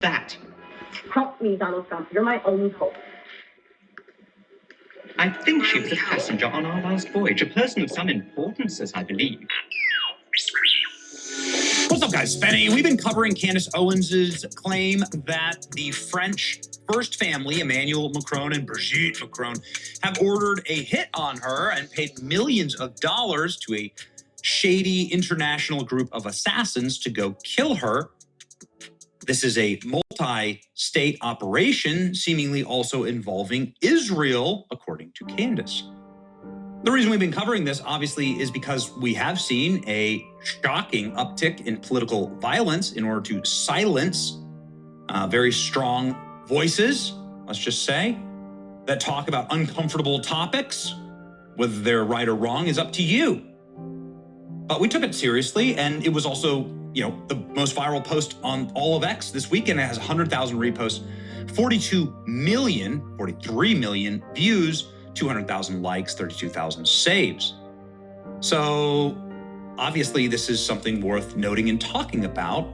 that? Help me, Donald Trump. You're my only hope. I think she was a passenger on our last voyage, a person of some importance, as I believe. What's up, guys? Benny. We've been covering Candace Owens' claim that the French first family, Emmanuel Macron and Brigitte Macron, have ordered a hit on her and paid millions of dollars to a shady international group of assassins to go kill her. This is a multi-state operation, seemingly also involving Israel, according to Candace. The reason we've been covering this, obviously, is because we have seen a shocking uptick in political violence in order to silence very strong voices, let's just say, that talk about uncomfortable topics. Whether they're right or wrong is up to you. But we took it seriously, and it was also, the most viral post on all of X this weekend. It has 100,000 reposts, 43 million views, 200,000 likes, 32,000 saves. So obviously this is something worth noting and talking about.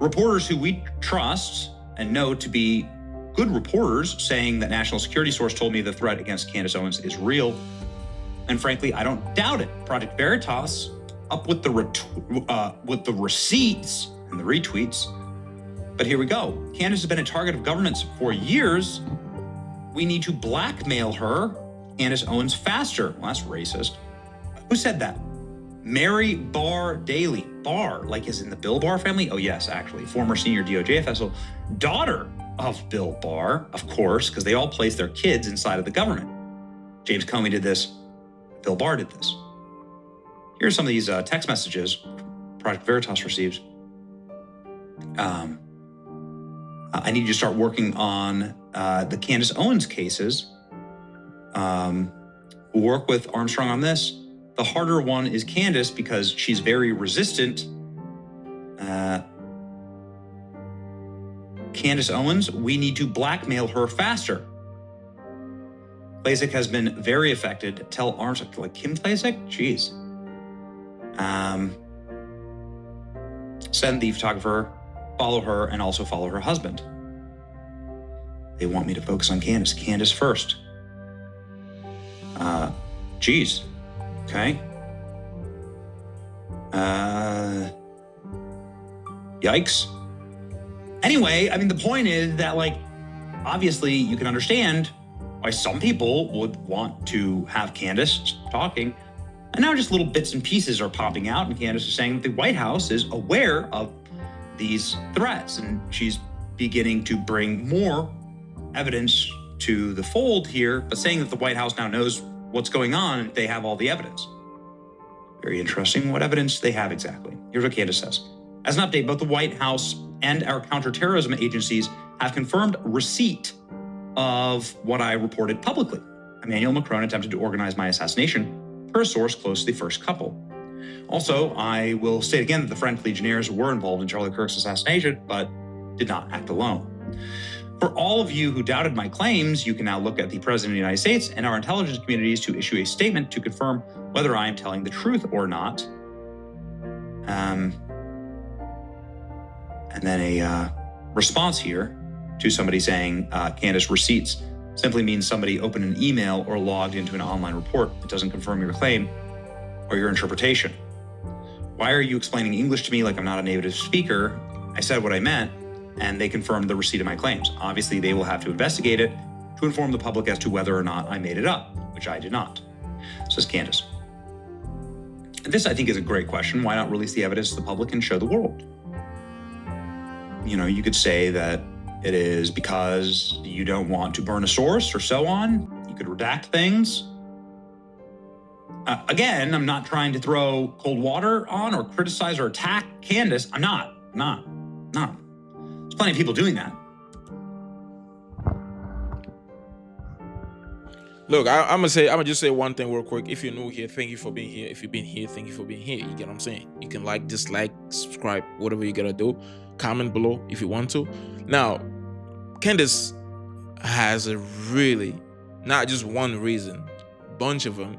Reporters who we trust and know to be good reporters saying that national security source told me the threat against Candace Owens is real. And frankly, I don't doubt it. Project Veritas up with the receipts and the retweets. But here we go. Candace has been a target of governments for years. We need to blackmail her, Candace Owens, faster. Well, that's racist. Who said that? Mary Barr Daley. Barr, like is in the Bill Barr family? Oh yes, actually. Former senior DOJ official, daughter of Bill Barr, of course, because they all place their kids inside of the government. James Comey did this. Bill Barr did this. Here's some of these text messages Project Veritas receives. I need you to start working on the Candace Owens cases. We'll work with Armstrong on this. The harder one is Candace because she's very resistant. Candace Owens, we need to blackmail her faster. Klasick has been very affected. Tell Armstrong, like Kim Klasick? Jeez. Send the photographer, follow her, and also follow her husband. They want me to focus on Candace. Candace first. Geez. Okay. Yikes. Anyway, I mean, the point is that, obviously you can understand why some people would want to have Candace talking. And now just little bits and pieces are popping out, and Candace is saying that the White House is aware of these threats, and she's beginning to bring more evidence to the fold here, but saying that the White House now knows what's going on and they have all the evidence. Very interesting. What evidence they have exactly? Here's what Candace says. As an update, both the White House and our counter-terrorism agencies have confirmed receipt of what I reported publicly. Emmanuel Macron attempted to organize my assassination per a source close to the first couple. Also, I will state again that the French Legionnaires were involved in Charlie Kirk's assassination, but did not act alone. For all of you who doubted my claims, you can now look at the President of the United States and our intelligence communities to issue a statement to confirm whether I am telling the truth or not. And then a response here to somebody saying Candace receipts simply means somebody opened an email or logged into an online report. It doesn't confirm your claim or your interpretation. Why are you explaining English to me like I'm not a native speaker? I said what I meant, and they confirmed the receipt of my claims. Obviously, they will have to investigate it to inform the public as to whether or not I made it up, which I did not, says Candace. And this, I think, is a great question. Why not release the evidence to the public and show the world? You could say that it is because you don't want to burn a source or so on. You could redact things. Again, I'm not trying to throw cold water on or criticize or attack Candace. I'm not. There's plenty of people doing that. Look, I'm gonna just say one thing real quick. If you're new here, thank you for being here. If you've been here, thank you for being here. You get what I'm saying? You can like, dislike, subscribe, whatever you gotta do. Comment below if you want to. Now, Candace has a really, not just one reason, bunch of them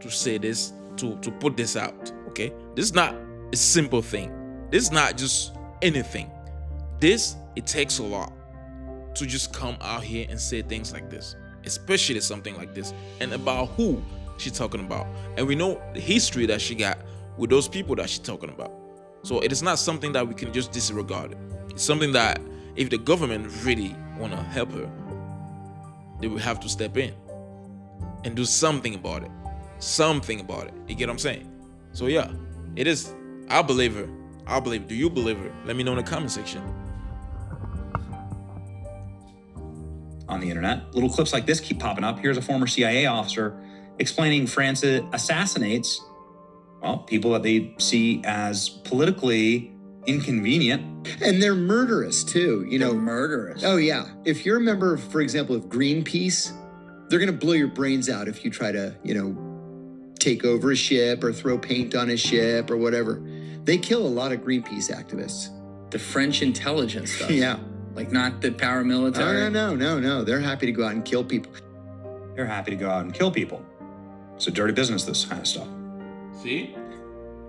to say this, to put this out. Okay, this is not a simple thing. This is not just anything. it takes a lot to just come out here and say things like this, especially something like this, and about who she's talking about. And we know the history that she got with those people that she's talking about. So it is not something that we can just disregard. It's something that if the government really want to help her, they will have to step in and do something about it. Something about it. You get what I'm saying? So yeah, it is. I believe her. I believe. Do you believe her? Let me know in the comment section. On the internet, little clips like this keep popping up. Here's a former CIA officer explaining France assassinates, well, people that they see as politically inconvenient. And they're murderous too, you know. They're murderous. Oh yeah. If you're a member, for example, of Greenpeace, they're gonna blow your brains out if you try to, you know, take over a ship or throw paint on a ship or whatever. They kill a lot of Greenpeace activists. The French intelligence does. Yeah. Like not the paramilitary. No. They're happy to go out and kill people. They're happy to go out and kill people. It's a dirty business, this kind of stuff. See?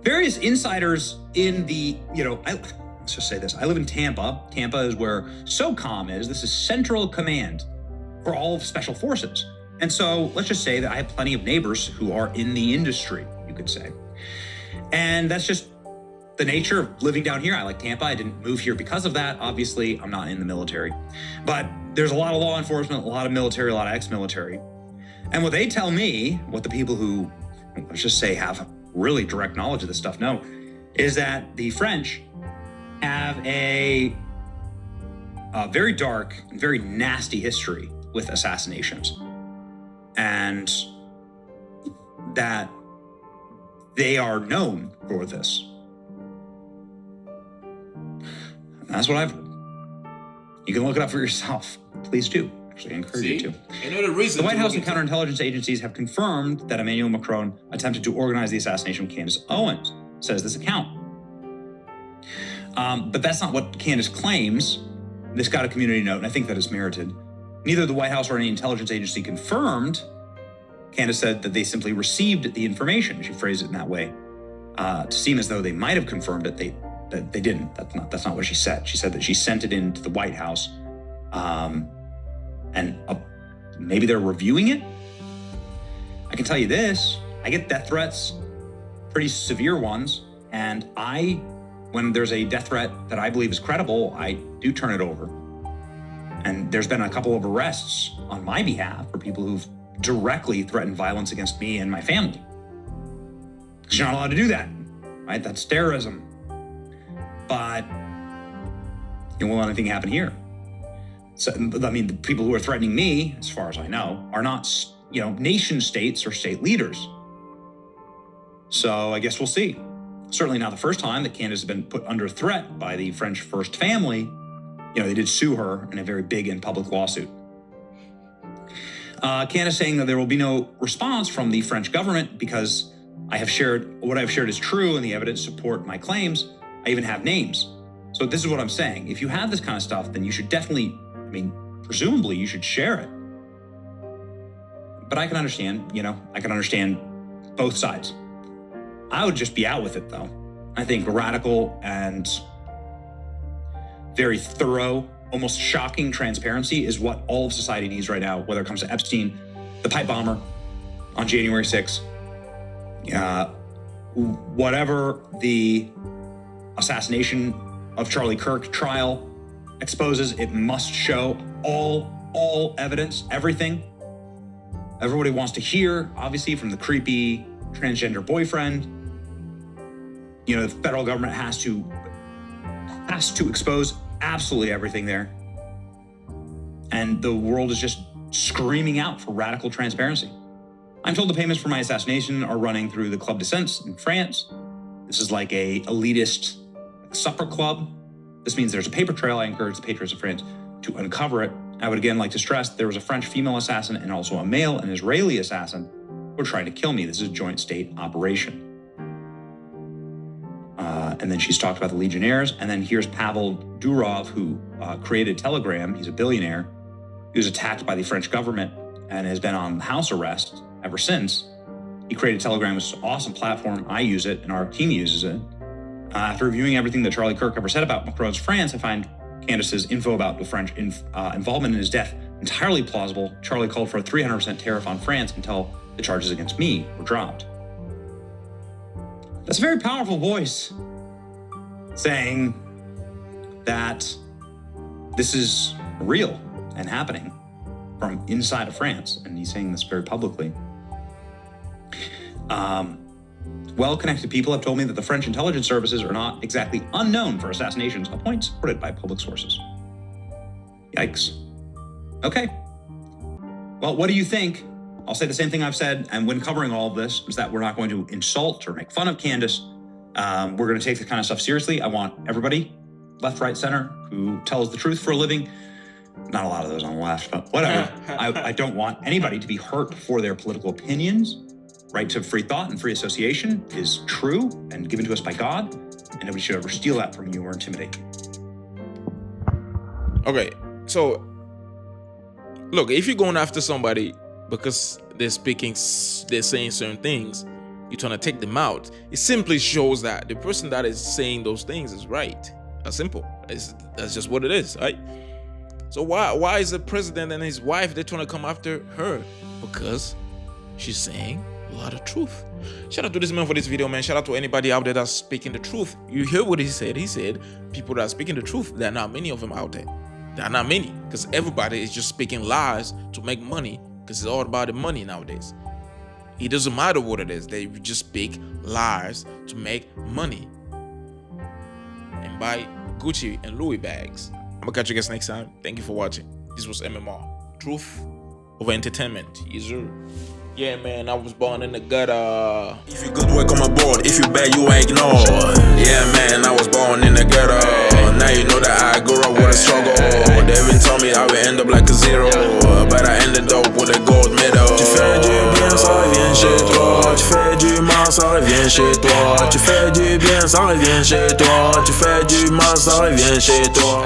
Various insiders in the, let's just say this. I live in Tampa. Tampa is where SOCOM is. This is Central Command for all of Special Forces. And so let's just say that I have plenty of neighbors who are in the industry, you could say. And that's just the nature of living down here. I like Tampa. I didn't move here because of that. Obviously, I'm not in the military. But there's a lot of law enforcement, a lot of military, a lot of ex-military. And what they tell me, what the people who, let's just say, have really direct knowledge of this stuff know, is that the French have a very dark and very nasty history with assassinations. And that they are known for this. And that's what I've heard. You can look it up for yourself. Please do. Actually, I encourage you to. The White House and counterintelligence agencies have confirmed that Emmanuel Macron attempted to organize the assassination of Candace Owens, says this account. But that's not what Candace claims. This got a community note, and I think that is merited. Neither the White House or any intelligence agency confirmed. Candace said that they simply received the information. She phrased it in that way to seem as though they might have confirmed it. They didn't. That's not what she said. She said that she sent it into the White House, and maybe they're reviewing it. I can tell you this: I get death threats, pretty severe ones, and when there's a death threat that I believe is credible, I do turn it over. And there's been a couple of arrests on my behalf for people who've directly threatened violence against me and my family. Because you're not allowed to do that, right? That's terrorism. But you won't let anything happen here. So, I mean, the people who are threatening me, as far as I know, are not, nation states or state leaders. So I guess we'll see. Certainly not the first time that Candace has been put under threat by the French First Family. They did sue her in a very big and public lawsuit. Candace saying that there will be no response from the French government because what I've shared is true and the evidence support my claims. I even have names. So this is what I'm saying. If you have this kind of stuff, then you should definitely, presumably you should share it. But I can understand, I can understand both sides. I would just be out with it though. I think radical and very thorough, almost shocking transparency is what all of society needs right now, whether it comes to Epstein, the pipe bomber on January 6th, whatever the assassination of Charlie Kirk trial exposes, it must show all evidence, everything. Everybody wants to hear, obviously, from the creepy transgender boyfriend. The federal government has to expose absolutely everything there. And the world is just screaming out for radical transparency. I'm told the payments for my assassination are running through the Club de Sens in France. This is like a elitist supper club. This means there's a paper trail. I encourage the patriots of France to uncover it. I would again like to stress there was a French female assassin and also a male and Israeli assassin who were trying to kill me. This is a joint state operation. And then she's talked about the Legionnaires. And then here's Pavel Durov, who created Telegram. He's a billionaire. He was attacked by the French government and has been on house arrest ever since. He created Telegram, which is an awesome platform. I use it and our team uses it. After reviewing everything that Charlie Kirk ever said about Macron's France, I find Candace's info about the French involvement in his death entirely plausible. Charlie called for a 300% tariff on France until the charges against me were dropped. That's a very powerful voice saying that this is real and happening from inside of France, and he's saying this very publicly. Well-connected people have told me that the French intelligence services are not exactly unknown for assassinations, a point supported by public sources. Yikes. Okay. Well, what do you think? I'll say the same thing I've said, and when covering all of this, is that we're not going to insult or make fun of Candace. We're going to take this kind of stuff seriously. I want everybody, left, right, center, who tells the truth for a living. Not a lot of those on the left, but whatever. I don't want anybody to be hurt for their political opinions. Right to free thought and free association is true and given to us by God, and nobody should ever steal that from you or intimidate you. Okay, so look, if you're going after somebody because they're saying certain things, you're trying to take them out, it simply shows that the person that is saying those things is right. That's simple. That's just what it is, right? So why is the president and his wife, they're trying to come after her? Because she's saying a lot of truth. Shout out to this man for this video, man. Shout out to anybody out there that's speaking the truth. You hear what he said? He said people that are speaking the truth, there are not many of them out there. There are not many, because everybody is just speaking lies to make money, because it's all about the money nowadays. It doesn't matter what it is. They just speak lies to make money and buy Gucci and Louis bags. I'm gonna catch you guys next time. Thank you for watching. This was MMR. Truth over entertainment. Yes, sir. Yeah, man, I was born in the gutter. If you good, welcome aboard. If you bad, you ain't ignored. Yeah, man, I was born in the gutter. Now you know that I grew up with a struggle. They even told me I would end up like a zero, but I ended up with a gold medal. Tu fais du bien, ça revient chez toi. Tu fais du mal, ça revient chez toi. Tu fais du bien, ça revient chez toi. Tu fais du mal, ça revient chez toi.